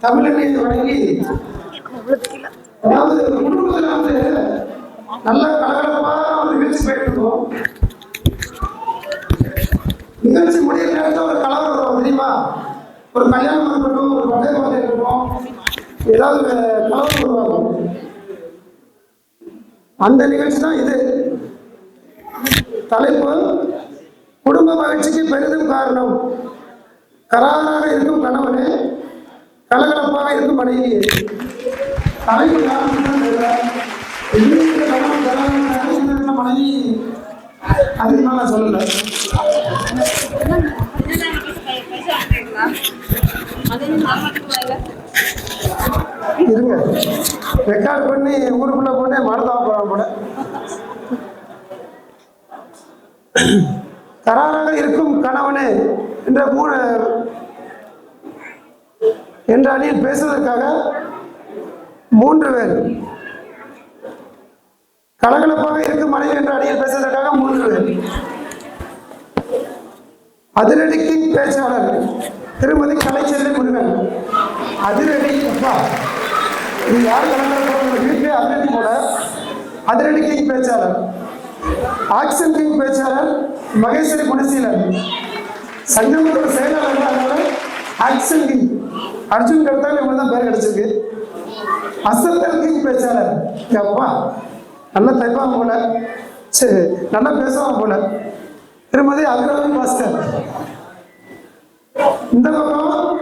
தமிழனை வணங்கி, அதாவது குடும்பத்தில் நல்ல கலகலப்பான ஒரு நிகழ்ச்சி போயிட்டு இருக்கோம். நிகழ்ச்சி முடிய நேரத்தில் ஒரு கலவரம் வரும் தெரியுமா? ஒரு கல்யாணம் இருக்கட்டும், ஒரு பட்டை குழந்தை இருக்கட்டும், ஏதாவது கலவரம் உருவாகும். அந்த நிகழ்ச்சி தான் இது. தலைப்பு குடும்ப மகிழ்ச்சிக்கு பெரிதும் காரணம் கராராக இருக்கும் கணவனே, கலகலப்பாக இருக்கும் மனைவி. தலைப்பு மனைவி அதிகமாக நான் சொல்லலை. இருங்க, ரெக்கார்ட் பண்ணி ஊருக்குள்ள போட்டு மறந்தாக போறான் போல. கராராக இருக்கும் கணவனே என்ற அணியில் பேசுவதற்காக 3 பேர், கலகலப்பாக இருக்கும் மனைவி என்ற அணியில் பேசுவதற்காக 3 பேர். அதிரடி கிங் பேச்சாளர் திருமதி கலைச்செல்வி முருகன். அதிரடி அப்பா, இது யார் கலகலப்பாக வீட்டிலே அதிரடி போல. அதிரடி கிங் பேச்சாளர். ஆக்ஷன் கிங் பேச்சாளர் மகேஸ்வரி குணசீலன். சங்கமத்தோட செயலாளர் ஆக்ஷன் கிங் அர்ஜுன் கருத்தாங்க, இவங்க தான் பேர் கிடைச்சிருக்கு. அசத்தல் கிங் பேச்சாளர், அப்பா நல்லா தைப்பாங்க போல, சரி நல்லா பேசுவாங்க போல, திருமதி அக்ரவாணி பாஸ்கர். இந்த பக்கம்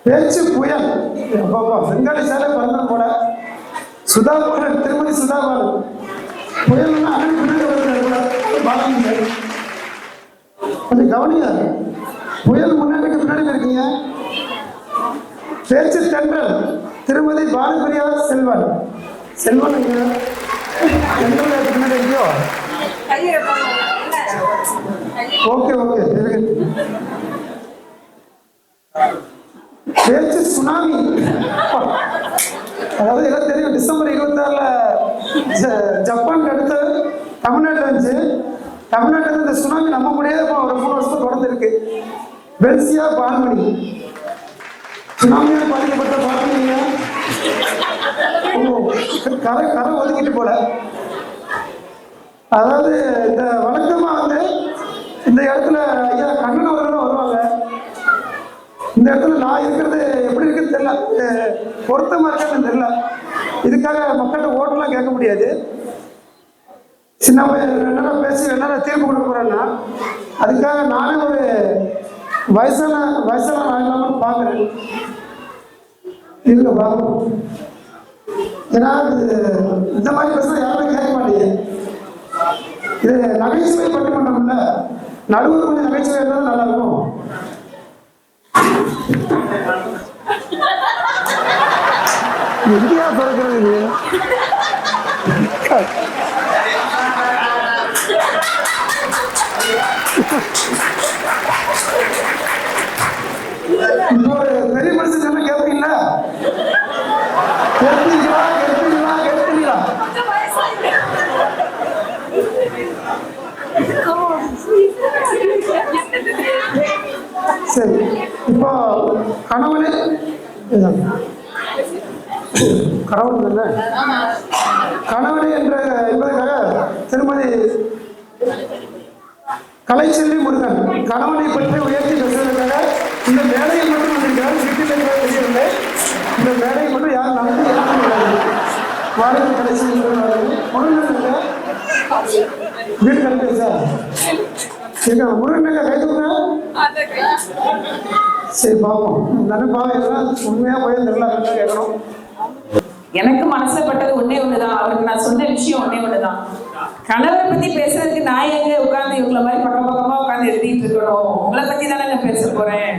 பேச்சு புயல், அப்பா பெங்காலி சாலை பிறந்த போல, சுதாபாலன், திருமதி சுதாபாலன். புயல்னா அண்ணன் பின்னாடி கொஞ்சம் கவனியா, புயல் முன்னாடி பின்னாடி இருக்கீங்க. பேச்சு தென்றல் திருமதி பாரதியா செல்வன். செல்வன் பின்னாடி இருக்கியோ? Okay okay. பேச்சு சுனாமி, அதாவது எல்லாம் தெரியும். டிசம்பர் 26 ஜப்பான் அடுத்து தமிழ்நாட்டில் வந்துச்சு. தமிழ்நாட்டில் இந்த சுனாமி நம்ம முடியாது ஒரு 3 வருஷம் தொடர்ந்து இருக்கு. பெல்சியா பால்மணி சுனாமியால் பாதிக்கப்பட்ட பால்மணிங்க கரை ஒதுக்கிட்டு போல. அதாவது இந்த வழக்கமா இந்த இடத்துல ஐயா கண்ணன் அவர்களும் வருவாங்க. இந்த இடத்துல நான் இருக்கிறது எப்படி இருக்குன்னு தெரியல, பொருத்தமா இருக்கான்னு தெரியல. இதுக்காக மக்கள்கிட்ட ஓட்டெல்லாம் கேட்க முடியாது. சின்ன என்னென்ன பேசி என்னென்ன தீர்ப்பு கொடுக்க போறேன்னா, அதுக்காக நானே ஒரு வயசான ஆகலாம்னு பார்க்குறேன். இருங்க பார்க்கணும். ஏன்னா இந்த மாதிரி பேச யாருமே கேட்க மாட்டேங்குது. இது நகைச்சுவை பட்டிமன்றம்ல, நடுவது கொஞ்சம் நகைச்சுவை இருந்தாலும் நல்லா இருக்கும். எங்கேயா பிறக்கிறது? இன்னொரு பெரிய மனுஷன் சொன்ன கேட்பீங்களா? சரி, இப்போ கணவனே கணவனே என்பதற்காக திருமதி கலைச்செல்வி முருகன் கணவனை பற்றி உயர்த்தி பேசுவதற்காக இந்த வேலையை மட்டும் வந்திருக்கிறார். வீட்டில் தெரியவில்லை. இந்த வேலையை மட்டும் யாரும் நடந்து வாழ்க்கை கலைச்செல்வி முருகன் வீடு கலந்து சார் முருகன் கைதுங்க. சரி பார்ப்போம். நல்ல பாவம் உண்மையா போய் தெரியல கேட்கணும். எனக்கு மனசுல பட்டது ஒண்ணுதான். அவருக்கு நான் சொன்ன விஷயம் ஒண்ணுதான். கணவரை பத்தி பேசுறதுக்கு நான் எங்க உட்கார்ந்து இவங்கள மாதிரி பக்கமா உட்கார்ந்து எழுதிட்டு இருக்கணும். உங்களை பத்தி தானே நான் பேச போறேன்.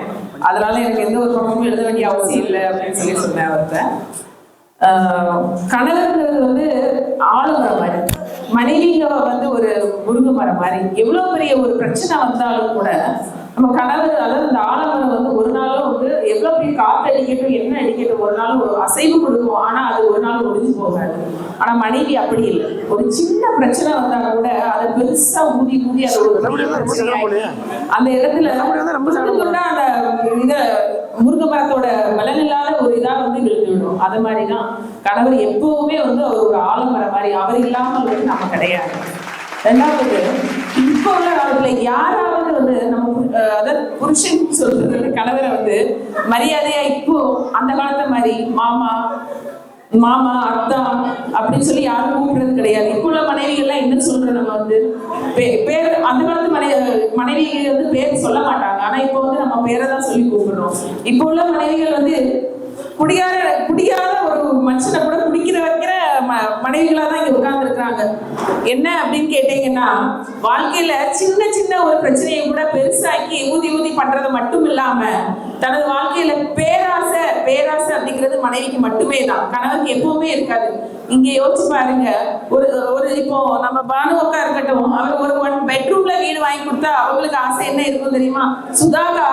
அதனால எனக்கு எந்த ஒரு பக்கமும் எழுத வேண்டிய அவசியம் இல்லை அப்படின்னு சொல்லி சொன்னேன் அவர்கிட்ட. கணவர்ங்கிறது வந்து ஆளுமரம் மாதிரி, மனைவிங்க வந்து ஒரு முருங்கை மரம் மாதிரி. எவ்வளவு பெரிய ஒரு பிரச்சனை வந்தாலும் கூட நம்ம கணவர், அதாவது இந்த ஆலமரம் வந்து ஒரு நாளும் வந்து எவ்வளவு பெரிய காத்து அடிக்கட்டும் என்ன அடிக்கட்டும் ஒரு நாள் ஒரு அசைவு கொடுக்கும், ஆனா அது ஒரு நாள் ஒழிஞ்சு போகாது. ஆனா மனைவி அப்படி இல்லை. ஒரு சின்ன பிரச்சனை வந்தா கூட அதை பெருசா ஊதி ஊதி அது ஒரு அந்த இடத்துல அந்த இத முருங்கை மரத்தோட பலனில்லாத ஒரு இதா வந்து விழுந்து விடும். அது மாதிரிதான் கணவர் எப்பவுமே வந்து அவர் ஒரு ஆலமரம் மாதிரி, அவர் இல்லாமல் வந்து நம்ம கிடையாது. ரெண்டாவது, இப்போ உள்ள காலத்துல யாராவது வந்து நம்ம அதாவது புருஷன் சொல்றது கணவரை வந்து மரியாதையா இப்போ அந்த காலத்து மாதிரி மாமா மாமா அத்தா அப்படின்னு சொல்லி யாரும் கூப்பிடுறது கிடையாது. இப்போ உள்ள மனைவிகள்லாம் என்ன சொல்றோம், நம்ம வந்து பேர் அந்த காலத்து மனைவி வந்து பேர் சொல்ல மாட்டாங்க. ஆனா இப்போ வந்து நம்ம பேரை தான் சொல்லி கூப்பிடுறோம். இப்போ உள்ள மனைவிகள் வந்து குடியாத ஒரு மனுஷனை கூட குடிக்கிற வைக்கிற மனைவிகளா தான் இங்க உட்கார்ந்து இருக்கிறாங்க. என்ன அப்படின்னு கேட்டீங்கன்னா, வாழ்க்கையில சின்ன சின்ன ஒரு பிரச்சனையை கூட பெருசாக்கி ஊதி ஊதி பண்றது மட்டும் இல்லாம தனது வாழ்க்கையில பேராசை அப்படிங்கிறது மனைவிக்கு மட்டுமே தான், கணவனுக்கு எப்பவுமே இருக்காது. இங்க யோசிச்சு பாருங்க, ஒரு இப்போ நம்ம பானுவக்கா இருக்கட்டும், அவர் ஒரு 1 பெட்ரூம்ல வீடு வாங்கி கொடுத்தா அவங்களுக்கு ஆசை என்ன இருக்கும் தெரியுமா? சுதாகா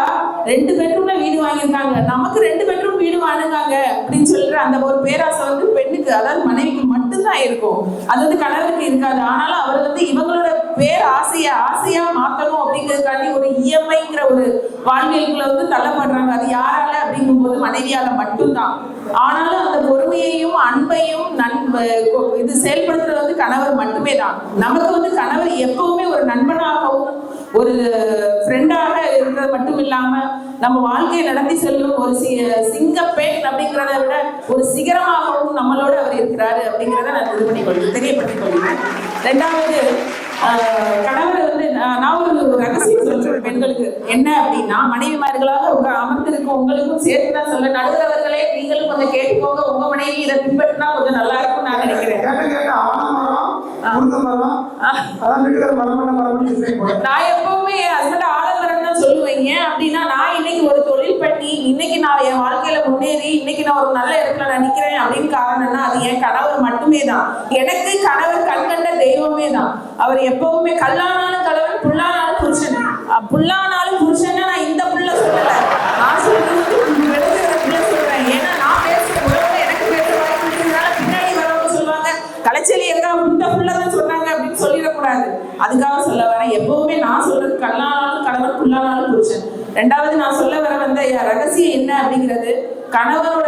2 பெட்ரூம்ல வீடு வாங்கியிருக்காங்க, நமக்கு 2 பெட்ரூம் வீடு வாங்குங்க அப்படின்னு சொல்ற அந்த ஒரு பேராசை வந்து பெண்ணுக்கு, அதாவது மனைவிக்கு மட்டும்தான் இருக்கும். அது வந்து கணவருக்கு இருக்காது. ஆனாலும் அவர் வந்து இவங்களோட பேர் ஆசையா மாத்தணும் அப்படிங்கிறதுக்காண்டி ஒரு இஎம்ஐங்கிற ஒரு வாழ்வியலுக்குள்ள வந்து தள்ளப்படுறாங்க. அது யாரால அப்படிங்கும் போது மனைவியால மட்டும்தான். ஆனாலும் அந்த பொறுமையையும் அன்பையும் இது செயல்படுத்துறது வந்து கணவர் மட்டுமே தான். நமக்கு வந்து கணவர் எப்பவுமே ஒரு நண்பனாகவும் ஒரு ஃப்ரெண்டாக இருக்கிறது மட்டும் இல்லாம நம்ம வாழ்க்கையை நடத்தி செல்லும் ஒரு சிங்கப்பெண் அப்படிங்கிறத விட ஒரு சிகரமாகவும் நம்மளோட அவர் இருக்கிறாரு அப்படிங்கிறத நான் தெரியப்படுத்திக் கொள்கிறேன். ரெண்டாவது, கணவர் வந்து நான் ஒரு ரகசியம் சொல்றேன் பெண்களுக்கு. என்ன அப்படின்னா, மனைவிமார்களாக அமர்ந்திருக்கும் உங்களுக்கும் சேர்த்துதான் சொல்ல, நடுகிறவர்களே நீங்களும் கொஞ்சம் கேட்டுக்கோங்க. உங்க மனைவி இதை பின்பற்றினா கொஞ்சம் நல்லா இருக்கும் நான் நினைக்கிறேன். நான் எப்பவுமே ஹஸ்பண்ட் ஆலமரம் தான் சொல்லுவேங்க. அப்படின்னா நான் இன்னைக்கு ஒரு தொழில் பண்ணி இன்னைக்கு நான் என் வாழ்க்கையில முன்னேறி இன்னைக்கு நான் ஒரு நல்ல இடத்துல நான் நிக்கிறேன் அப்படின்னு காரணம்னா அது என் கணவர் மட்டுமே தான். எனக்கு கணவர் கண்கண்ட தெய்வமே தான். அவர் எப்பவுமே கல்லானாலும் கணவன், புல்லானாலும் புருஷன். புல்லானாலும் புருஷன் நான் இந்த புள்ள சொல்லல, நான் சொல்றது சொல்றேன். ஏன்னா நான் பேசுற உறவு எனக்கு பேச வாய்ப்பு இருக்கிறதுனால பின்னாடி வரவங்க சொல்லுவாங்க கலைச்செலி எங்க இந்த புள்ளதான் சொன்னாங்க அப்படின்னு சொல்லிடக்கூடாது. அதுக்காக சொல்ல வரேன். எப்பவுமே நான் சொல்றது கல்லானாலும் கணவன், புல்லானாலும் புருஷன். ரெண்டாவது, நான் சொல்ல வர வந்த ரகசியம் என்ன அப்படிங்கிறது, கணவனோட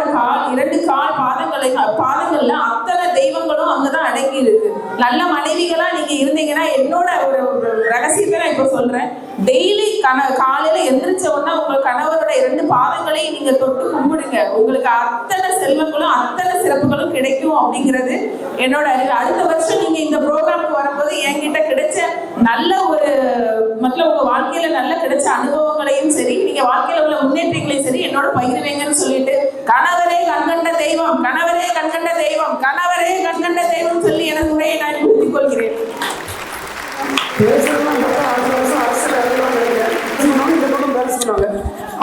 2 கால் பாதங்கள்ல அத்தனை தெய்வங்களும் அங்கதான் அடங்கி இருக்கு. நல்ல மனைவிகளா நீங்க இருந்தீங்கன்னா, என்னோட ஒரு ரகசியத்தை நான் இப்ப சொல்றேன். டெய்லி காலையில எந்திரிச்ச உடனே உங்க கணவரோட 2 பாதங்களையும் நீங்க தொட்டு கும்பிடுங்க. உங்களுக்கு அத்தனை செல்வங்களும் அத்தனை சிறப்புகளும் கிடைக்கும் அப்படிங்கிறது என்னோட அறிவு. அடுத்த வருஷம் நீங்க இந்த ப்ரோக்ராமுக்கு வரும்போது என்கிட்ட கிடைச்ச நல்ல ஒரு உங்க வாழ்க்கையில நல்ல கிடைச்ச அனுபவங்களையும் சரி, நீங்க வாழ்க்கையில உள்ள முன்னேற்றங்களையும் சரி என்னோட பகிர்வீங்கன்னு சொல்லிட்டு, கணவரே கண்கண்ட தெய்வம், கணவரே கண்கண்ட தெய்வம், கணவரே கண்கண்ட தெய்வம் சொல்லி எனது உரையை நான் நிறுத்திக் கொள்கிறேன்.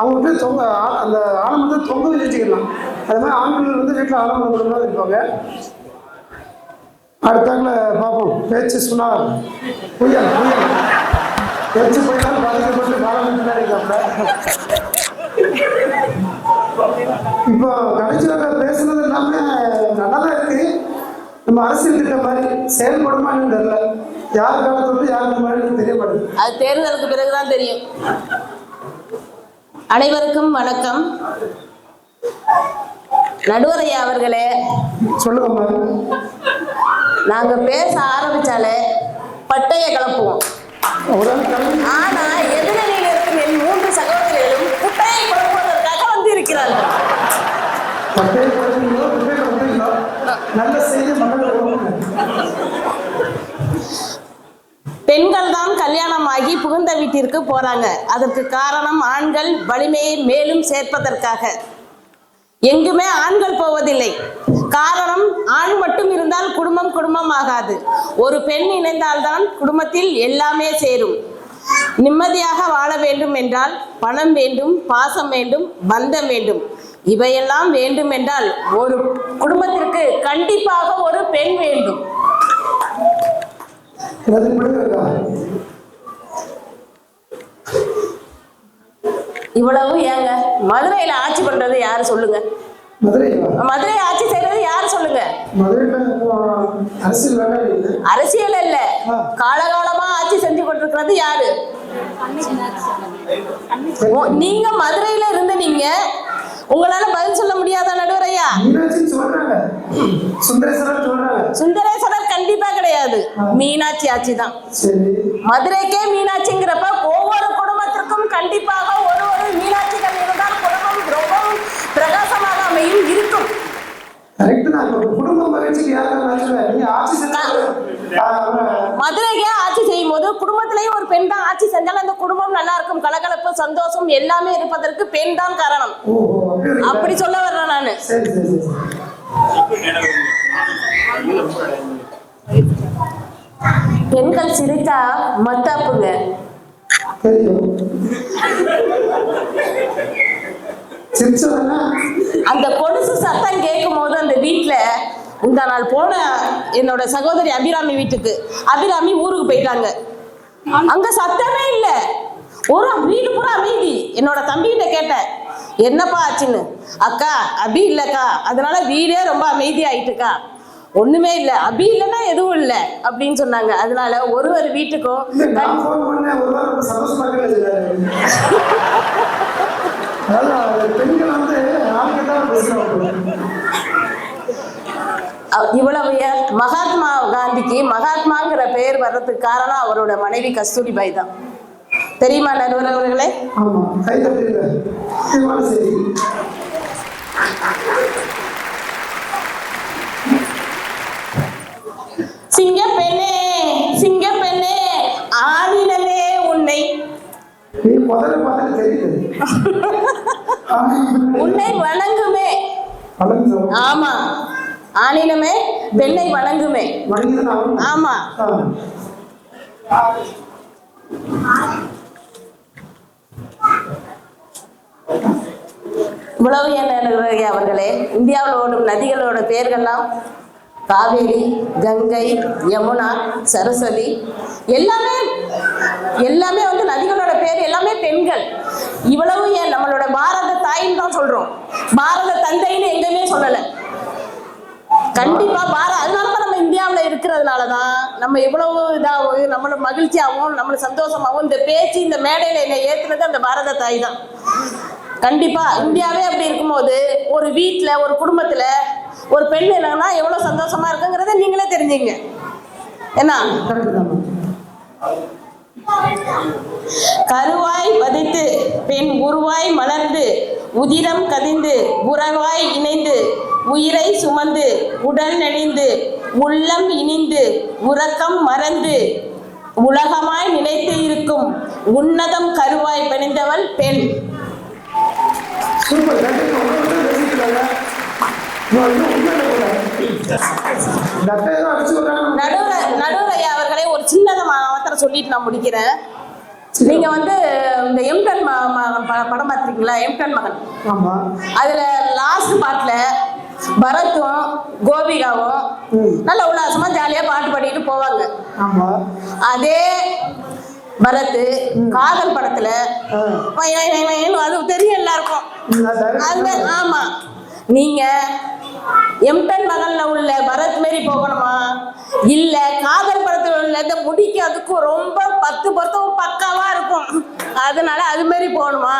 அவங்க வந்து அந்த ஆலமரத்தை தொங்க வச்சுக்கலாம். அது மாதிரி ஆண்கள் வந்து வீட்டில் ஆலமரம் தான் இருப்பாங்க. அடுத்தாங்கள பார்ப்போம். பேச்சு சொன்னார் புயல் பேச்சு போயிட்டாலும் பாதிக்கப்பட்டு காலம் பின்னாடி இப்போ கடைசியில் பேசுனது எல்லாமே நல்லா தான் இருக்கு. நம்ம அரசியல் திட்டம் மாதிரி செயல்படுமான்னு தெரியல. யார் காலத்தோடு யாருக்கு மாதிரி தெரிய மாட்டேங்குது. அது தேர்தலுக்கு பிறகுதான் தெரியும். அனைவருக்கும் வணக்கம். நடுவரையா அவர்களே, சொல்லுங்கம்மா. நாங்க பேச ஆரம்பிச்சாலே பட்டையை கிளப்புவோம். ஆனா எதிரில் இருக்கும் என் 3 சகோதரிகளும் குட்டையை குழப்புவதற்காக வந்து இருக்கிறார்கள். நல்ல செய்தி பெண்கள் தான் கல்யாணமாகி புகுந்த வீட்டிற்கு போறாங்க. அதற்கு காரணம் ஆண்கள் வலிமையை மேலும் சேர்ப்பதற்காக. எங்குமே ஆண்கள் போவதில்லை. காரணம், ஆண் மட்டும் இருந்தால் குடும்பம் ஆகாது. ஒரு பெண் இணைந்தால்தான் குடும்பத்தில் எல்லாமே சேரும். நிம்மதியாக வாழ வேண்டும் என்றால் பணம் வேண்டும், பாசம் வேண்டும், பந்தம் வேண்டும். இவையெல்லாம் வேண்டும் என்றால் ஒரு குடும்பத்திற்கு கண்டிப்பாக ஒரு பெண் வேண்டும். எல்லாத்தையும் படிக்கிறதா? இவ்வளவு ஏங்க மதுரையில ஆட்சி பண்றது யாரு சொல்லுங்க? மதுரையா? மதுரை ஆட்சி செய்யறது யாரு சொல்லுங்க? மதுரையில அரசியல் வேண்டாம் இல்லை. அரசியல் இல்ல, காலகாலமா ஆட்சி செஞ்சு கொண்டிருக்கிறது யாரு? நீங்க மதுரையில இருந்து நீங்க உங்களால பதில் சொல்ல முடியாதா நடுவரையா? மீனாட்சின்னு சொல்றாங்க, சுந்தரேஸ்வரர் சொல்றாங்க. சுந்தரேஸ்வரர் கண்டிப்பா கிடையாது, மீனாட்சி ஆட்சி தான். சரி, மதுரைக்கே மீனாட்சிங்கிறப்ப ஒவ்வொரு குடும்பத்திற்கும் கண்டிப்பாக ஒரு ஒரு மீனாட்சிகள் இருந்தால் குடும்பம் ரொம்பவும் பிரகாசமாக அமையும் இருக்கும். கரெக்ட் தான். குடும்ப மகிழ்ச்சிக்கு யாருக்காக நீங்க ஆட்சி செஞ்சாங்க. மதுரைக்கே ஆட்சி செய்யும் போது குடும்பத்திலேயே ஒரு பெண் தான் ஆட்சி செஞ்சாலும் அந்த குடும்பம் நல்லா இருக்கும், கலகலப்பு சந்தோஷம் எல்லாமே இருப்பதற்கு பெண் தான் காரணம். அப்படி சொல்ல வர்றேன் நானு. சரி சரி சரி. பெண்கள் சிரித்தா மத்தாப்புங்க. தெரியும். அந்த கொலுசு சத்தம் கேட்கும் போது அந்த வீட்டுல இந்த நாள் போன என்னோட சகோதரி அபிராமி வீட்டுக்கு, அபிராமி ஊருக்கு போயிட்டாங்க. அங்க சத்தமே இல்ல, ஒரு வீடு பூரா அமைதி. என்னோட தம்பிகிட்ட கேட்டேன் என்னப்பா ஆச்சுன்னு. அக்கா அபி இல்லக்கா, அதனால வீடே ரொம்ப அமைதி ஆயிட்டுக்கா. ஒண்ணுமே இல்ல, அபி இல்லைன்னா எதுவும் இல்லை அப்படின்னு சொன்னாங்க. அதனால ஒரு ஒரு வீட்டுக்கும் இவ்வளவு மகாத்மா காந்திக்கு மகாத்மாங்கிற பெயர் வர்றதுக்கு காரணம் அவரோட மனைவி கஸ்தூரிபாய் தான். தெரியுமா நடுவர் அவர்களே? சிங்கப்பெண்ணே சிங்கப்பெண்ணே ஆணினமே உன்னை உன்னை வணங்குமே. ஆமா, ஆணினமே பெண்ணை வணங்குமே. ஆமா, இவ்வளவு என்ன அவர்களே. இந்தியாவில் ஓடும் நதிகளோட பெயர்கள்லாம் காவேரி, கங்கை, யமுனா, சரஸ்வதி எல்லாமே எல்லாமே வந்து நதிகளோட பேர் எல்லாமே பெண்கள். இவ்வளவு ஏன் நம்மளோட பாரத தாயின்னு தான் சொல்றோம், பாரத தந்தைன்னு எங்கேயுமே சொல்லலை. கண்டிப்பா அதனாலதான் நம்ம இந்தியாவில் இருக்கிறதுனாலதான் நம்ம இவ்வளவு இதாகவும் நம்மளோட மகிழ்ச்சியாகவும் நம்மளோட சந்தோஷமாகவும் இந்த பேச்சு இந்த மேடையில என்னை ஏத்துனது அந்த பாரத தாய் தான். கண்டிப்பா இந்தியாவே அப்படி இருக்கும்போது ஒரு வீட்டுல ஒரு குடும்பத்துல ஒரு பெண் இல்லைன்னா எவ்வளவு சந்தோஷமா இருக்குங்கிறத நீங்களே தெரிஞ்சுங்க. என்ன கருவாய் பதித்து பெண் உருவாய் மலர்ந்து உதிரம் கதிந்து உறவாய் இணைந்து உயிரை சுமந்து உடல் நெளிந்து உள்ளம் இனிந்து உறக்கம் மறந்து உலகமாய் நிலைத்து இருக்கும் உன்னதம் கருவாய் பணிந்தவள் பெண். நடுவரையா அவர்களே ஒரு சின்னதை மாத்திரம் சொல்லிட்டு நான் முடிக்கிறேன். நீங்க வந்து இந்த எம்டன் படம் பார்த்திருக்கீங்களா? எம்டன் மகன். அதுல லாஸ்ட் பாட்டுல பரத்தும் கோபிகாவும் நல்ல உல்லாசமா ஜாலியா பாட்டு பாடிட்டு போவாங்க. அதே பரத் காதல் படத்துல அது தெரியும் எல்லாருக்கும். ஆமா, நீங்க எம்டன் மகன்ல உள்ள பரத் மாரி போகணுமா இல்ல காதல் படத்துல உள்ள இந்த முடிக்கு அதுக்கும் ரொம்ப 10 பொருத்தம் பக்காவா இருக்கும், அதனால அது மாதிரி போகணுமா?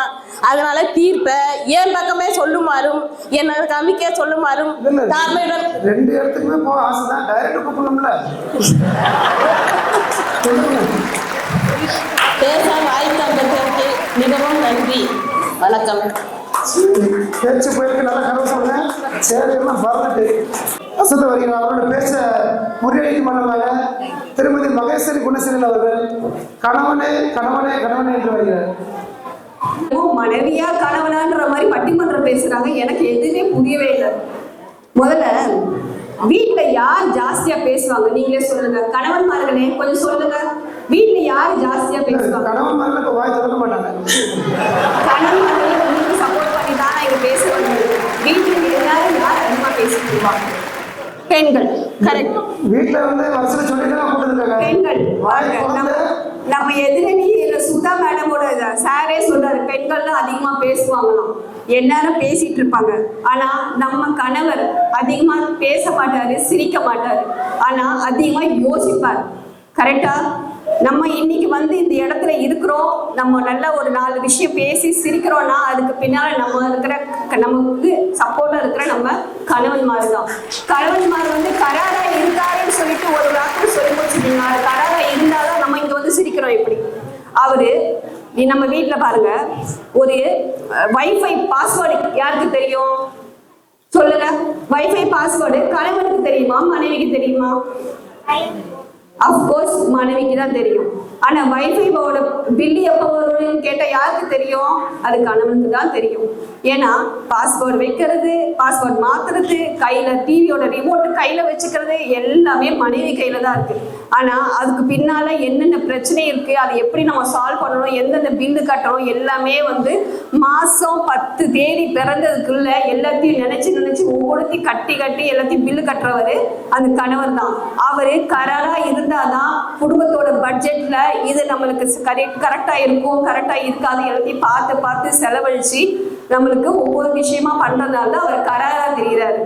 அதனால தீர்ப்ப ஏன் பக்கமே சொல்லுமாறும் என்ன கமிக்க சொல்லுமாறும் தாழ்மையுடன் 2 இடத்துக்குமே போக ஆசைதான். டைரக்ட் கூப்பிடணும்ல. பேச வாய்ப்பு மிகவும் நன்றி, வணக்கம். பேச்சு போயிருக்கு, நல்லா கனவு சொன்னேன். சேவையெல்லாம் பறந்துட்டு வசந்த வருகிறார். அவரோட பேச முறியடிக்க மாட்டாங்க. திருமதி மகேஸ்வரி குணசீலன் அவர்கள் கணவனே கணவனே கணவனே என்று வருகிறார். மனைவியா கணவனான்ற மாதிரி பட்டிமன்றம் பேசுறாங்க. எனக்கு எதுவுமே புரியவே இல்லை. முதல்ல வீட்டுல யார் ஜாஸ்தியா பேசுவாங்க நீங்களே சொல்லுங்க. கணவன்மார்களே கொஞ்சம் சொல்லுங்க, வீட்டுல யார் ஜாஸ்தியா பேசுவாங்க? கணவன்மார்கள் வாய் திறக்க மாட்டாங்க. கணவன்மார்களே உங்களுக்கு சப்போர்ட் பண்ணி தான் இங்க பேச வந்தது. பெண்கள் கரெக்ட். வீட்டுல வந்து வருஷம் சொல்லிட்டு நான் போட்டுருக்காங்க. பெண்கள் நம்ம எதிரணி சுதா மேடமோட சாரே சொல்றாரு, பெண்கள் தான் அதிகமா பேசுவாங்களாம், எல்லாரும் பேசிட்டு இருப்பாங்க. ஆனா நம்ம கணவர் அதிகமா பேச மாட்டாரு, சிரிக்க மாட்டாரு, ஆனா அதிகமா யோசிப்பார். கரெக்டா? நம்ம இன்னைக்கு வந்து இந்த இடத்துல இருக்கிறோம், நம்ம நல்ல ஒரு 4 விஷயம் பேசி சிரிக்கிறோம்னா அதுக்கு பின்னால நம்ம இருக்கிற நமக்கு சப்போர்ட்டா இருக்கிற நம்ம கணவன்மார் தான். கணவன்மார் வந்து கராரா இருந்தாருன்னு சொல்லிட்டு ஒரு வார்த்தை சொல்லி முடிச்சுட்டீங்க. அது கராரா இருந்தாதான் நம்ம இங்க வந்து சிரிக்கிறோம். எப்படி அவரு நம்ம வீட்டுல பாருங்க, ஒரு வைஃபை பாஸ்வேர்டு யாருக்கு தெரியும் சொல்லுங்க? வைஃபை பாஸ்வேர்டு கணவனுக்கு தெரியுமா, மனைவிக்கு தெரியுமா? அப்கோர்ஸ் மனைவிக்கு தான் தெரியும். ஆனா வைஃபைவோட பில் எப்போ வரும்னு கேட்டா யாருக்கு தெரியும்? அது கணவனுக்கு தான் தெரியும். ஏன்னா பாஸ்வேர்டு வைக்கிறது, பாஸ்வேர்டு மாத்துறது, கையில டிவியோட ரிமோட் கையில வச்சுக்கிறது எல்லாமே மனைவி கையில தான் இருக்கு. ஆனா அதுக்கு பின்னால என்னென்ன பிரச்சனை இருக்கு, அதை எப்படி நம்ம சால்வ் பண்ணணும், எந்தெந்த பில்லு கட்டணும், எல்லாமே வந்து மாசம் 10 தேதி பிறந்ததுக்குள்ள எல்லாத்தையும் நினைச்சு ஒவ்வொருத்தையும் கட்டி எல்லாத்தையும் பில்லு கட்டுறவரு அந்த கணவர் தான். அவரு கராரா இருந்தாதான் குடும்பத்தோட பட்ஜெட்ல இது நம்மளுக்கு கரெக்டா இருக்கும், கரெக்டா இருக்காது, எல்லாத்தையும் பார்த்து செலவழிச்சு நம்மளுக்கு ஒவ்வொரு விஷயமா பண்றதுனால தான் அவர் கராரா தெரிகிறாரு.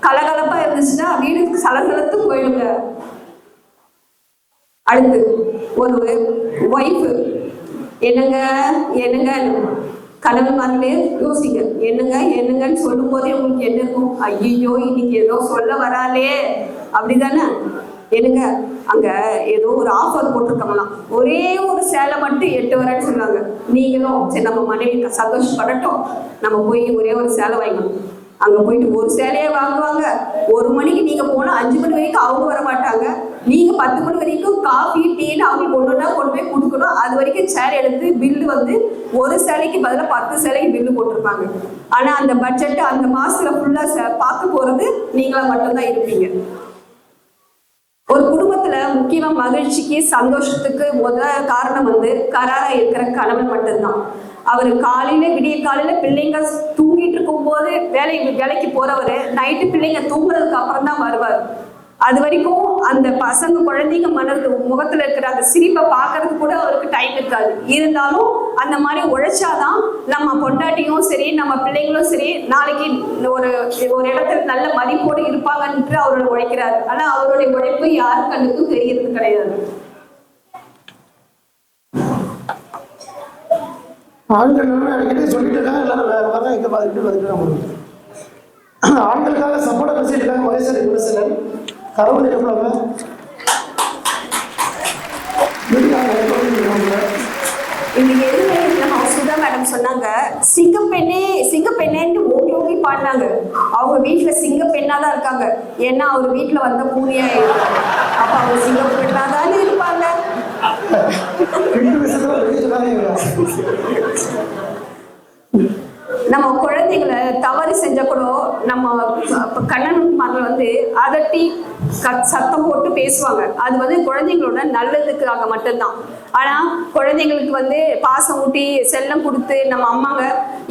கலகலப்பா இருந்துச்சுன்னா வீடு சலசலத்து போயிடுங்க. அடுத்து ஒரு ஒய்ஃப் என்னங்க கணவன்மார்களே யோசிங்க, என்னங்கன்னு சொல்லும் போதே உங்களுக்கு என்ன இருக்கும்? ஐயோ இன்னைக்கு ஏதோ சொல்ல வராலே, அப்படிதானே? என்னங்க அங்க ஏதோ ஒரு ஆஃபர் போட்டிருக்காங்களாம், ஒரே ஒரு சேலை மட்டும் 8 வரேன்னு சொன்னாங்க. நீங்களும் சரி நம்ம மனைவி சந்தோஷப்படட்டும், நம்ம போய் ஒரே ஒரு சேலை வாங்கணும். அங்க போயிட்டு ஒரு சேலையே வாங்குவாங்க. 1 மணிக்கு நீங்க போனா 5 மணி வரைக்கும் அவங்க வர மாட்டாங்க. நீங்க 10 மணி வரைக்கும் காஃபி டீன்னு அவங்க கொண்டு போய் கொடுக்கணும். அது வரைக்கும் சேலை எடுத்து பில்லு வந்து ஒரு சேலைக்கு பதிலாக 10 சேலைக்கு பில்லு போட்டிருப்பாங்க. ஆனா அந்த பட்ஜெட் அந்த மாசத்துல ஃபுல்லா பார்க்க போறது நீங்களா மட்டும்தான் இருப்பீங்க. ஒரு குடும்பத்துல முக்கியமா மகிழ்ச்சிக்கு சந்தோஷத்துக்கு முதல் காரணம் வந்து கராரா இருக்கிற கணவன் மட்டும்தான். அவர் விடிய காலையில பிள்ளைங்க தூங்கிட்டு இருக்கும் போது வேலைக்கு போறவரு நைட்டு பிள்ளைங்க தூங்குறதுக்கு அப்புறம் தான் வருவார். அது வரைக்கும் அந்த பசங்க குழந்தைங்க முகத்துல இருக்கிற அந்த சிரிப்பை பார்க்கறதுக்கு கூட அவருக்கு டைம் இருக்காது. இருந்தாலும் அந்த மாதிரி உழைச்சாதான் நம்ம பொண்டாட்டியும் சரி நம்ம பிள்ளைங்களும் சரி நாளைக்கு ஒரு இடத்துல நல்ல மதிப்போடு இருப்பாங்கன்னு அவரோட உழைக்கிறாரு. ஆனா அவருடைய உழைப்பு யாரு கண்ணுக்கும் தெரியறது கிடையாது. ஆண்கள் அடிக்கடி சொல்லிட்டு இருக்காங்க, எல்லாரும் வேற மாதிரி இங்க பார்த்துட்டு ஆண்களுக்காக சப்போர்ட் பேசிட்டு இருக்காங்க. வயசு கரவுல எவ்வளவு இன்னைக்கு எதுவுமே சுதா மேடம் சொன்னாங்க, சிங்கப்பெண்ணேன்னு ஓடி பாடினாங்க. அவங்க வீட்டுல சிங்கப்பெண்ணாதான் இருக்காங்க. ஏன்னா அவர் வீட்டுல வந்த பூனியா அப்ப அவங்க சிங்கப்பெண்ணாதானே இருப்பாங்க. நம்ம குழந்தைங்களை தவறு செஞ்ச கூட நம்ம கண்ணன்மார்கள் வந்து அதட்டி சத்தம் போட்டு பேசுவாங்க. அது வந்து குழந்தைங்களோட நல்லதுக்காக மட்டும்தான். ஆனா குழந்தைங்களுக்கு வந்து பாசம் ஊட்டி செல்லம் கொடுத்து நம்ம அம்மாங்க